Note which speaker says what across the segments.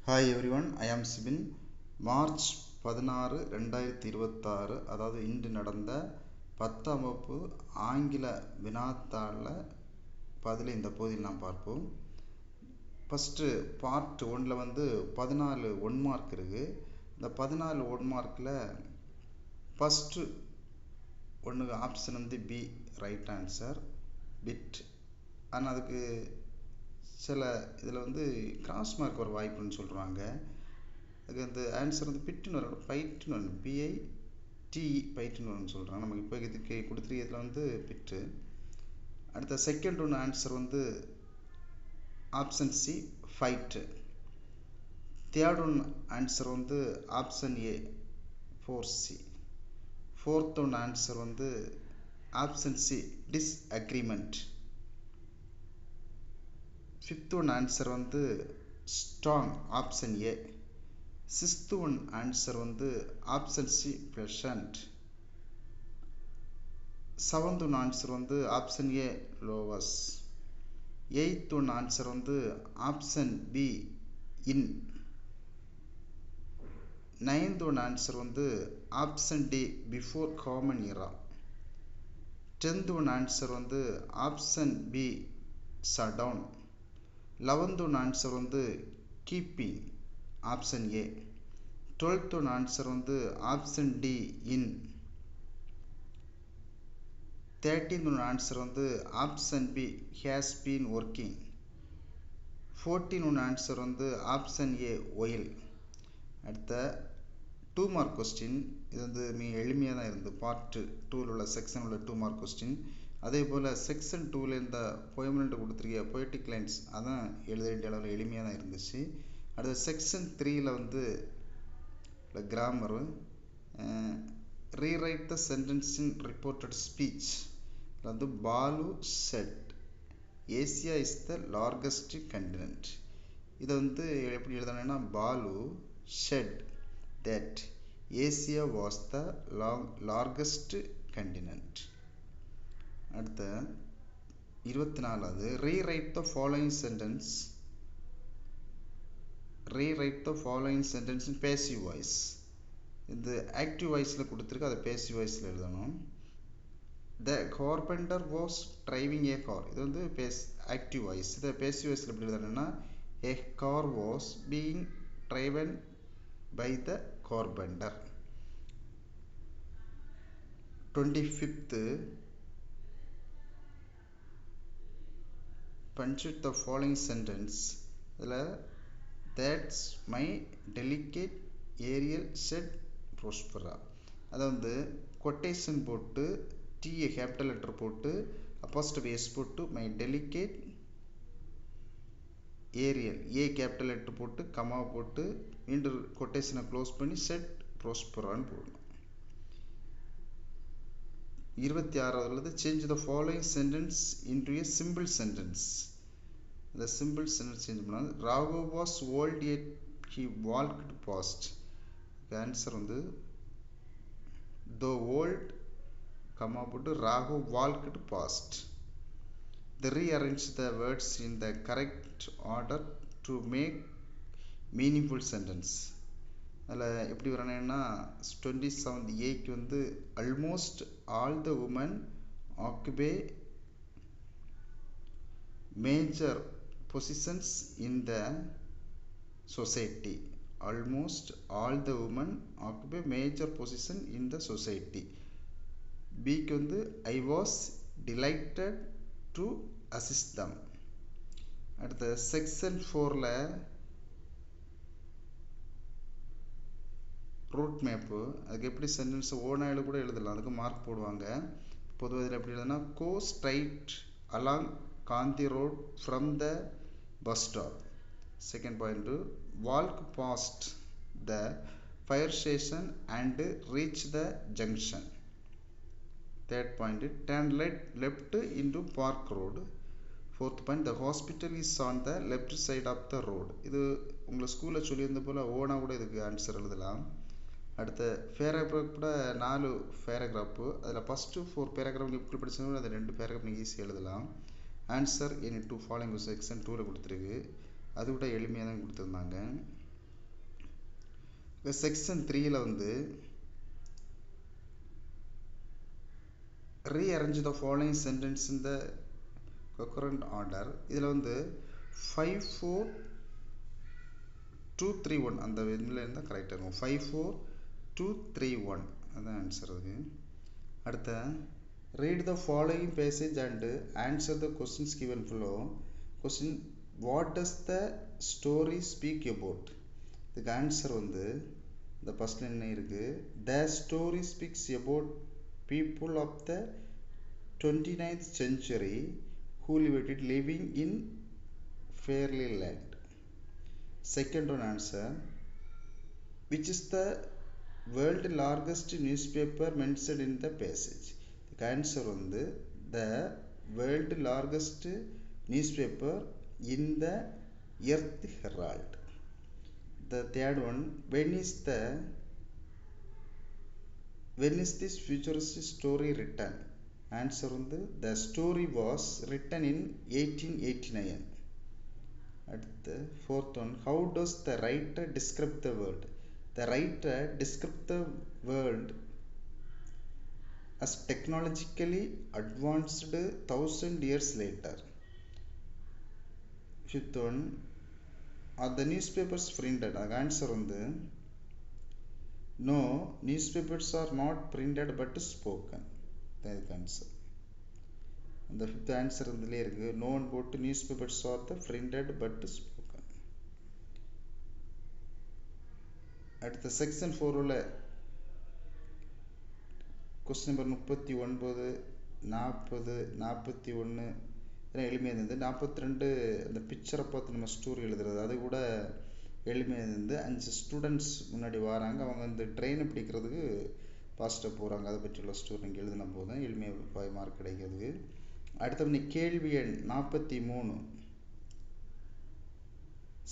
Speaker 1: Hi everyone, ஐ ஆம் Sibin. March 16 2026, அதாவது இன்று நடந்த 10ஆம் வகுப்பு ஆங்கில வினாத்தாளில் பதிலை இந்த பகுதியில் நாம் பார்ப்போம். ஃபஸ்ட்டு பார்ட் 1ல் 14 ஒன் மார்க் இருக்குது. இந்த 14 ஒன் மார்க்கில் ஃபஸ்ட்டு ஒன்று option B right answer bit. ஆனால் அதுக்கு சில இதில் கிராஸ் மார்க் வர வாய்ப்புன்னு சொல்கிறாங்க. அதுக்கு அந்த ஆன்சர் பிட்டுன்னு வரும், பைட்டுன்னு வரும், பிஐடிஇ பைட்டுன்னு வரும்னு சொல்கிறாங்க. நமக்கு இப்போ இதுக்கு கொடுத்துருக்கிறதுல பிட்டு. அடுத்த செகண்ட் ஒன்று answer option C fight. Third one answer option A 4C. Fourth one answer option C disagreement. Fifth one answer strong, option A. Sixth one answer option C pleasant. Seventh one answer option A loves. Eighth one answer option B in. Ninth one answer option D before common இரா. Tenth one answer option B shutdown. 11th one answer keeping, option A. 12th one answer option D in. 13th one answer option B has been working. 14th one answer option A while. அடுத்த 2 mark question. இது மிக எளிமையாக தான் இருந்தது. Part 2ல் உள்ள section உள்ள 2 mark question. அதே போல் செக்ஷன் 2ல் இந்த பொயம்னு கொடுத்துருக்க பொய்டிக் லைன்ஸ் அதான் எழுத வேண்டிய அளவில் எளிமையாக தான் இருந்துச்சு. அடுத்த செக்ஷன் 3ல் grammar, rewrite the sentence in reported speech. Balu said Asia is the largest continent. இதை எப்படி எழுதணும்னா Balu said that Asia was the largest continent. அடுத்த 24வது rewrite the following sentence. rewrite the following sentence in passive voice. இந்த active வாய்ஸில் கொடுத்துருக்கு, அதை passive வாய்ஸில் எழுதணும். The carpenter was driving a car. இது ஆக்டிவ் வாய்ஸ். இதை பேசிவ் வாய்ஸில் எப்படி எழுதணும்னா a car was being driven by the carpenter. 25th punctuate the following sentence. இதில் that's my delicate Ariel said Prospera. அதை கொட்டேஷன் போட்டு டிஏ கேபிட்டல் லெட்டர் போட்டு அப்போஸ்ட்ரோஃபி எஸ் போட்டு my delicate Ariel A capital letter போட்டு கமா போட்டு மீண்டும் கொட்டேஷனை க்ளோஸ் பண்ணி செட் ப்ரோஸ்பரான்னு போடணும். 26வது change the following sentence into a simple sentence. இந்த சிம்பிள் சென்டென்ஸ் சேஞ்ச் பண்ணால் ராகு வாஸ் ஓல்ட் எட் he walked fast. Answer though old comma போட்டு Raghu walked fast. They rearrange the words in the correct order to make meaningful sentence. அதில் எப்படி வரணும்னா 27th ஏக்கு almost all the women occupy major positions in the society. almost all the women occupy major position in the society. பிக்கு I was delighted to assist them. அடுத்த section 4ல் root map. அதுக்கு எப்படி sentence ஓனாயில் கூட எழுதலாம், அதுக்கு mark போடுவாங்க. பொதுவாக இதில் எப்படி எழுதுனா go straight along Gandhi road from the bus stop. Second point walk past the fire station and reach the junction. Third point, turn left into Park Road. Fourth point, the hospital is on the left side of the road. இது உங்களை ஸ்கூலில் சொல்லியிருந்த போல் ஓனா கூட இதுக்கு answer எழுதலாம். அடுத்த paragraph கூட 4 பேராகிராஃபு. அதில் ஃபஸ்ட்டு 4 பேராகிராஃப் எப்படி படிச்சோம், அது 2 பேராகிராஃப் நீங்கள் ஈஸியாக எழுதலாம். ஆன்சர் எனி 2 ஃபாலோயிங் செக்ஷன் 2ல் கொடுத்துருக்கு. அது கூட எளிமையாக தான் கொடுத்துருந்தாங்க. இப்போ செக்ஷன் 3ல வந்து rearrange the following sentence in the concurrent order. இதில் வந்து 5 4 2 3 1 அந்த இதில் இருந்தால் கரெக்டாக இருக்கும். 5 4 2 3 1 அதான் ஆன்சர் அதுக்கு. அடுத்த read the following passage and answer the questions given below. Question, what does the story speak about? இதுக்கு ஆன்சர் வந்து இந்த ஃபர்ஸ்ட் லைன் இருக்கு. The story speaks about people of the 29th century who living in fairy land. Second one answer, which is the world largest newspaper mentioned in the passage? The answer வந்து the world largest newspaper in the Earth Herald. The third one, when is this futuristic story written? Answer வந்து the story was written in 1889. At the fourth one, how does the writer describe the world? The writer described the world as technologically advanced 1000 years later. Fifth one, are the newspapers printed? The answer வந்து no, newspapers are not printed but spoken. That is the answer. அந்த fifth answer இதுலேயே இருக்குது. Known போட்டு newspapers are the printed but spoken. அடுத்த section 4ல் question number 39 40 41 இதெல்லாம் எளிமையாக இருந்தது. 42 அந்த பிக்சரை பார்த்து நம்ம ஸ்டோரி எழுதுறது அது கூட எளிமையாக இருந்தது. 5 ஸ்டூடெண்ட்ஸ் முன்னாடி வராங்க, அவங்க இந்த ட்ரெயினை பிடிக்கிறதுக்கு ஃபாஸ்ட்டாக போகிறாங்க, அதை பற்றியுள்ள ஸ்டோரி நீங்கள் எழுதினா போதும், எளிமையாக 5 மார்க் கிடைக்கிறதுக்கு. அடுத்த கேள்வி எண் 43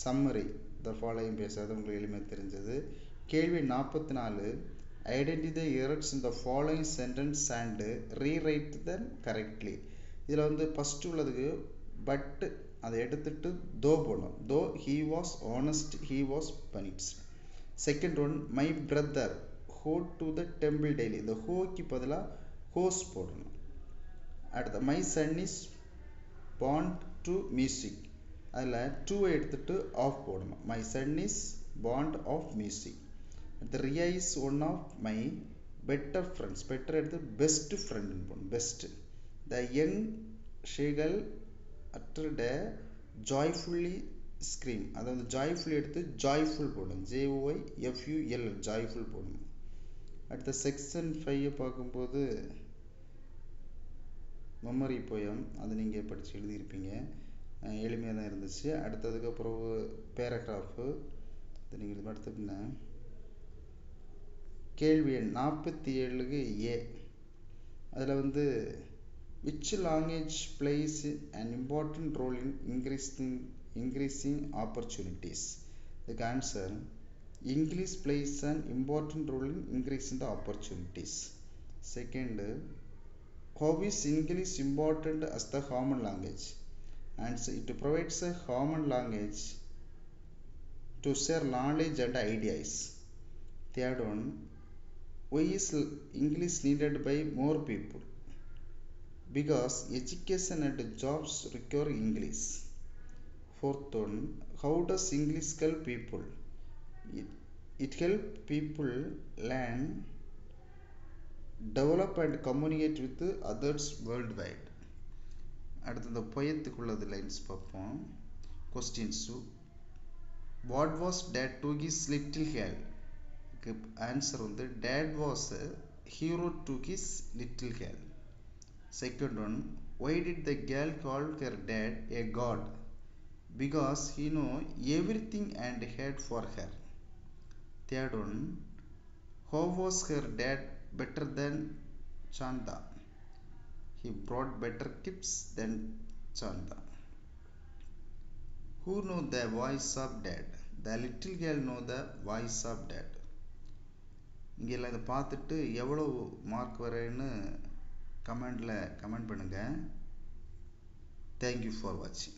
Speaker 1: சம்மரி த ஃபாலோயிங் பேசாத உங்களுக்கு எளிமையாக தெரிஞ்சது. கேள்வி 44 identify the errors in the following sentence and rewrite them correctly. இதில் வந்து ஃபஸ்ட்டு உள்ளதுக்கு பட் அதை எடுத்துட்டு தோ போடணும். Though he was honest he was punished. Second one my brother go to the temple daily, இந்த ஹோக்கு பதிலாக ஹோஸ் போடணும். அடுத்த my son is fond to music, அதில் டூவை எடுத்துட்டு ஆஃப் போடணும். My son is fond of music. அடுத்த Riya is one of my better friends, better எடுத்து பெஸ்ட் ஃப்ரெண்டுன்னு போடணும், பெஸ்ட். த யங் ஷேகல் அட்டர்ட் ஜாய்ஃபுல்லி ஸ்க்ரீம், அதை வந்து ஜாய்ஃபுல்லி எடுத்து ஜாய்ஃபுல் போடணும், JOYFUL ஜாய்ஃபுல் போடணும். அடுத்த செக்ஷன் 5 பார்க்கும்போது மெமரி போயம், அது நீங்கள் படித்து எழுதியிருப்பீங்க, எளிமையாக தான் இருந்துச்சு. அடுத்ததுக்கு அப்புறம் பேராகிராஃபு அது நீங்கள் இது அடுத்ததுன்னா கேள்வி எண் 47க்கு A, அதில் வந்து which language plays an important role in increasing opportunities? The answer, English plays an important role in increasing the opportunities. Second, how is English important as the common language? Answer, it provides a common language to share knowledge and ideas. Third one, why is English needed by more people? Because education and jobs require English. Fourth one, how does English help people? It helps people learn, develop and communicate with others worldwide. அடுத்து இந்த பொயத்துக்குள்ளது lines பார்ப்போம். Questions, what was dad to his little girl? Answer வந்து dad was a hero to his little girl. Second one, why did the girl call her dad a god? Because he knew everything and had for her. Third one, how was her dad better than Chanda? He brought better gifts than Chanda. Who knew the voice of dad? The little girl know the voice of dad. இங்கே எல்லாம் இதை பார்த்துட்டு எவ்வளோ mark வரேன்னு comment பண்ணுங்கள். Thank you for வாட்சிங்.